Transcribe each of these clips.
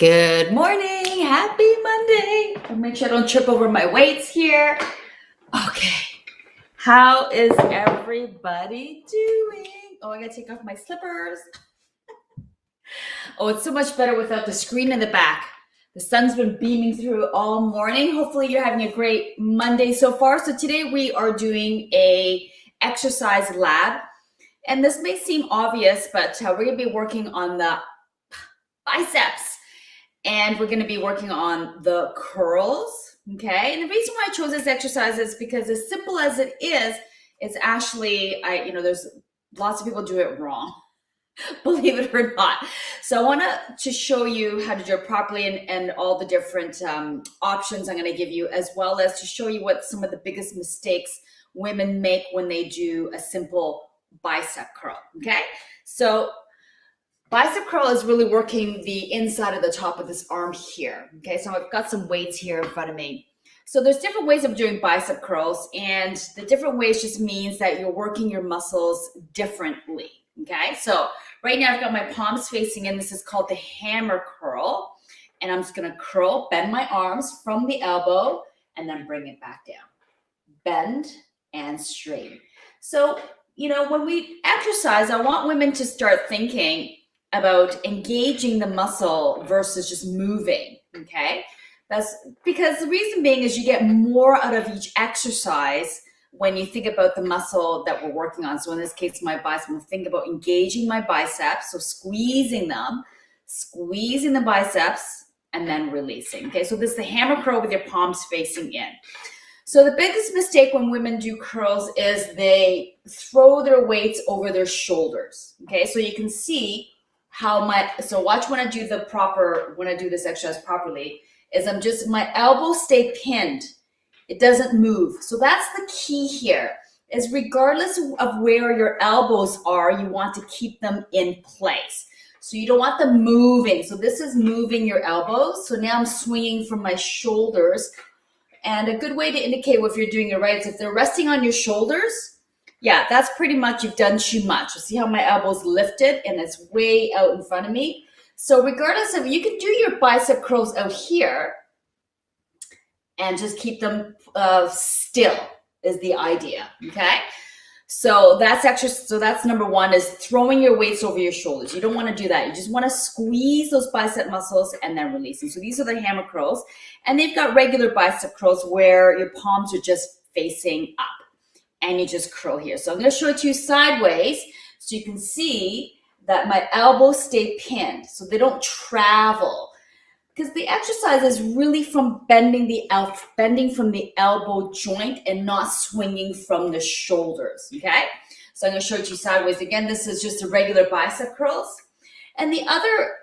Good morning. Happy Monday. I'll make sure I don't trip over my weights here. Okay. How is everybody doing? Oh, I gotta take off my slippers. Oh, it's so much better without the screen in the back. The sun's been beaming through all morning. Hopefully you're having a great Monday so far. So today we are doing a exercise lab. And this may seem obvious, but we're gonna be working on the biceps. And we're going to be working on the curls, okay? And the reason why I chose this exercise is because as simple as it is, it's actually, there's lots of people do it wrong, believe it or not. So I want to show you how to do it properly and all the different options I'm going to give you, as well as to show you what some of the biggest mistakes women make when they do a simple bicep curl, okay? So bicep curl is really working the inside of the top of this arm here. Okay, so I've got some weights here in front of me. So there's different ways of doing bicep curls, and the different ways just means that you're working your muscles differently. Okay, so right now I've got my palms facing in. This is called the hammer curl. And I'm just gonna curl, bend my arms from the elbow, and then bring it back down. Bend and straighten. So, when we exercise, I want women to start thinking about engaging the muscle versus just moving, okay? That's because the reason being is you get more out of each exercise when you think about the muscle that we're working on. So in this case, my biceps, I'm gonna think about engaging my biceps, so squeezing the biceps, and then releasing, okay? So this is the hammer curl with your palms facing in. So the biggest mistake when women do curls is they throw their weights over their shoulders, okay? So you can see so watch when I do this exercise properly, is my elbows stay pinned. It doesn't move. So that's the key here, is regardless of where your elbows are, you want to keep them in place. So you don't want them moving. So this is moving your elbows. So now I'm swinging from my shoulders. And a good way to indicate if you're doing it right is if they're resting on your shoulders, yeah, that's pretty much, you've done too much. You see how my elbow's lifted and it's way out in front of me? So regardless of, you can do your bicep curls out here and just keep them still is the idea, okay? So that's number one, is throwing your weights over your shoulders. You don't want to do that. You just want to squeeze those bicep muscles and then releasing. So these are the hammer curls. And they've got regular bicep curls where your palms are just facing up. And you just curl here. So I'm going to show it to you sideways so you can see that my elbows stay pinned so they don't travel. Because the exercise is really from bending from the elbow joint and not swinging from the shoulders, okay? So I'm going to show it to you sideways. Again, this is just a regular bicep curls. And the other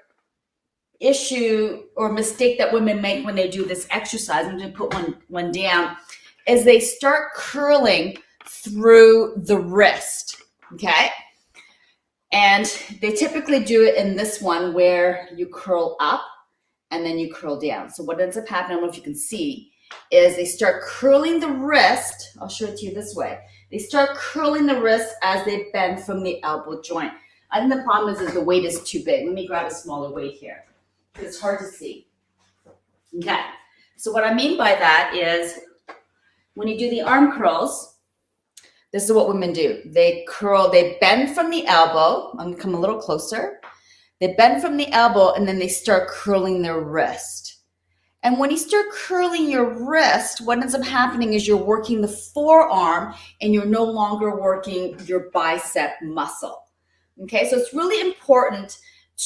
issue or mistake that women make when they do this exercise, I'm going to put one down, is they start curling through the wrist, okay? And they typically do it in this one where you curl up and then you curl down. So what ends up happening, I don't know if you can see, is they start curling the wrist. I'll show it to you this way. They start curling the wrist as they bend from the elbow joint. I think the problem is the weight is too big. Let me grab a smaller weight here because it's hard to see. Okay, so what I mean by that is when you do the arm curls, this is what women do. They bend from the elbow. I'm gonna come a little closer. They bend from the elbow and then they start curling their wrist. And when you start curling your wrist, what ends up happening is you're working the forearm and you're no longer working your bicep muscle. Okay, so it's really important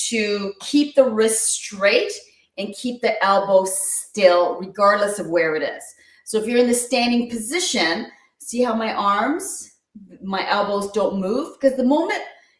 to keep the wrist straight and keep the elbow still regardless of where it is. So if you're in the standing position, see how my elbows don't move? Because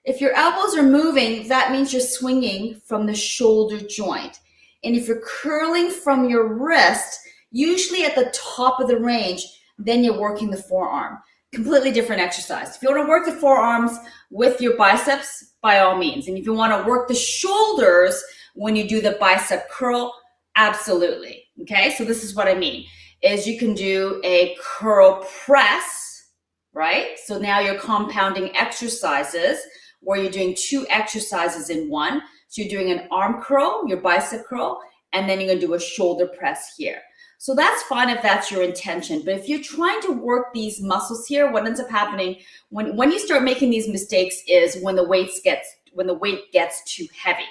if your elbows are moving, that means you're swinging from the shoulder joint. And if you're curling from your wrist, usually at the top of the range, then you're working the forearm. Completely different exercise. If you want to work the forearms with your biceps, by all means. And if you want to work the shoulders when you do the bicep curl, absolutely. Okay, so this is what I mean, is you can do a curl press, right? So now you're compounding exercises where you're doing two exercises in one. So you're doing an arm curl, your bicep curl, and then you're gonna do a shoulder press here. So that's fine if that's your intention. But if you're trying to work these muscles here, what ends up happening when you start making these mistakes is when the weight gets too heavy.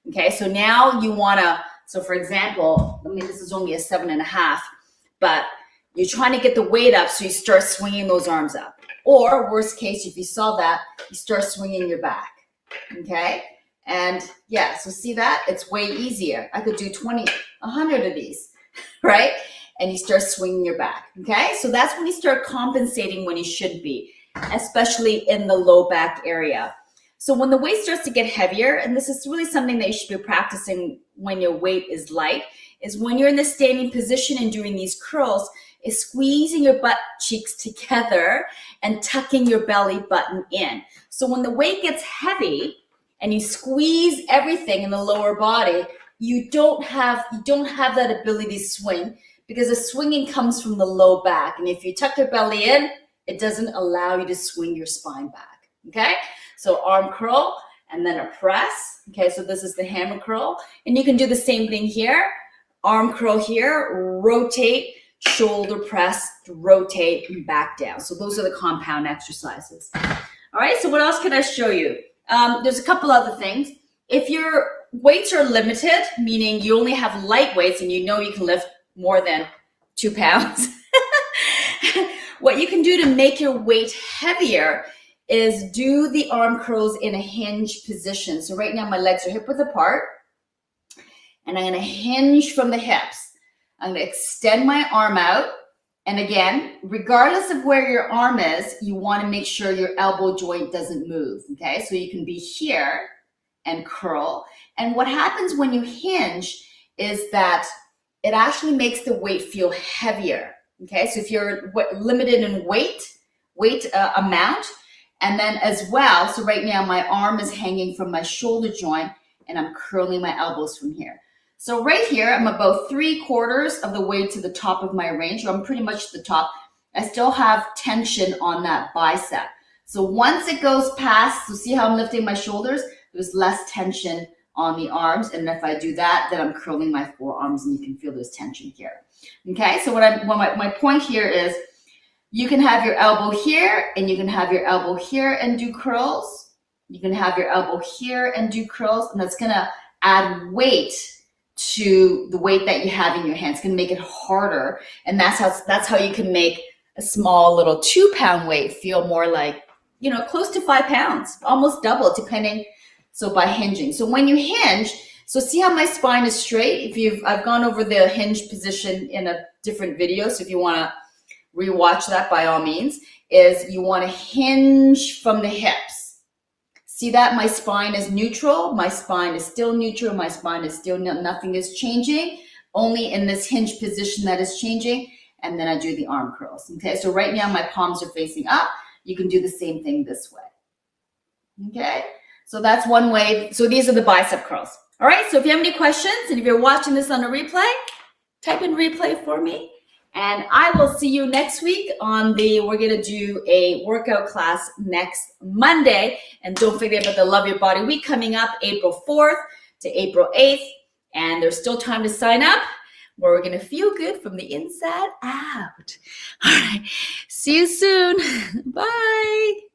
Okay, so now you wanna, so for example, this is only a 7.5, but you're trying to get the weight up, so you start swinging those arms up. Or worst case, if you saw that, you start swinging your back, okay? And yeah, so see that? It's way easier. I could do 20, 100 of these, right? And you start swinging your back, okay? So that's when you start compensating when you should be, especially in the low back area. So when the weight starts to get heavier, and this is really something that you should be practicing when your weight is light, is when you're in the standing position and doing these curls, is squeezing your butt cheeks together and tucking your belly button in. So when the weight gets heavy and you squeeze everything in the lower body, you don't have that ability to swing, because the swinging comes from the low back. And if you tuck your belly in, it doesn't allow you to swing your spine back, okay? So arm curl and then a press, okay? So this is the hammer curl. And you can do the same thing here. Arm curl here, rotate, shoulder press, rotate, and back down. So those are the compound exercises. All right, so what else can I show you? There's a couple other things. If your weights are limited, meaning you only have light weights and you know you can lift more than 2 pounds, what you can do to make your weight heavier is do the arm curls in a hinge position. So right now my legs are hip width apart, and I'm gonna hinge from the hips. I'm gonna extend my arm out. And again, regardless of where your arm is, you wanna make sure your elbow joint doesn't move, okay? So you can be here and curl. And what happens when you hinge is that it actually makes the weight feel heavier, okay? So if you're limited in weight amount, and then as well, so right now my arm is hanging from my shoulder joint and I'm curling my elbows from here. So right here, I'm about 3/4 of the way to the top of my range, or I'm pretty much to the top. I still have tension on that bicep. So once it goes past, so see how I'm lifting my shoulders? There's less tension on the arms. And if I do that, then I'm curling my forearms and you can feel there's tension here. Okay, so my point here is you can have your elbow here and you can have your elbow here and do curls. You can have your elbow here and do curls, and that's gonna add weight to the weight that you have in your hands. It's gonna make it harder, and that's how you can make a small little 2-pound weight feel more like, you know, close to 5 pounds, almost double, depending. So by hinging. So when you hinge, so see how my spine is straight. I've gone over the hinge position in a different video. So if you want to rewatch that, by all means, is you want to hinge from the hips. See that my spine is neutral. My spine is still neutral. My spine is still, nothing is changing. Only in this hinge position that is changing. And then I do the arm curls. Okay, so right now my palms are facing up. You can do the same thing this way. Okay, so that's one way. So these are the bicep curls. All right, so if you have any questions and if you're watching this on a replay, type in replay for me. And I will see you next week we're gonna do a workout class next Monday. And don't forget about the Love Your Body Week coming up April 4th to April 8th. And there's still time to sign up, where we're gonna feel good from the inside out. All right, see you soon. Bye.